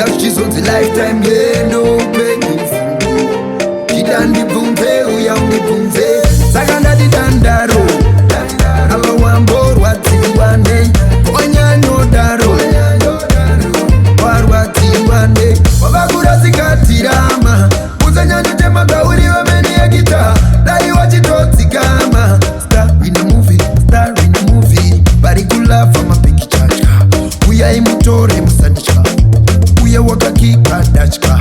Yakuzvizonzi lifetime yendo upenyu chidandibvunze uya undibvunze saka ndati Dandaro apa wamborwadziwa nei wanyanyodaro warwadziwa nei wavakurasikatirama usanyanyotema gauri wemene yegita dai wachitodzikama star in a movie vari kulafa mapikichatya uyai mutore musanditya uye wakakika datya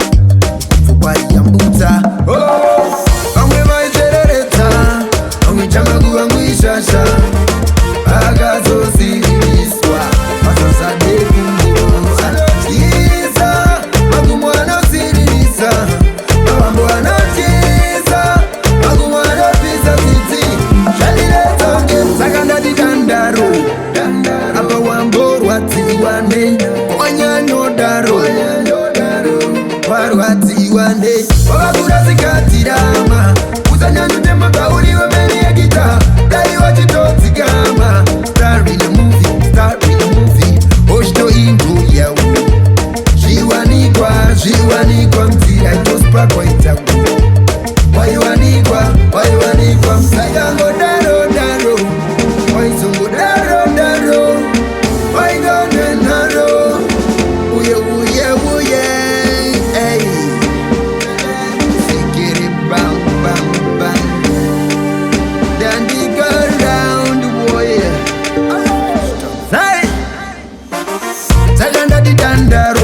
pfungwa yambudza vamwe vaizereredza vamwe chamaguva muishasha akazosiriswa masasadekumbunza isa magumo anosiririsa mavambo anotyisa magumo anopisa tsitsi zvandiretsonge saka ndati Dandaro apa wamborwadziwa nei wanyanyodaro warwadziwa nei wavakurasikatirama usanyanyotema gauri wemene yegita dai wachitodzikama star in a movie ochitoindu yau zviwanikwa mzira itospakwa itaku waiwanikwa msayangodaro waizongodaro waigonenaro uye sikiri bang dandigo round boy saka ndati Dandaro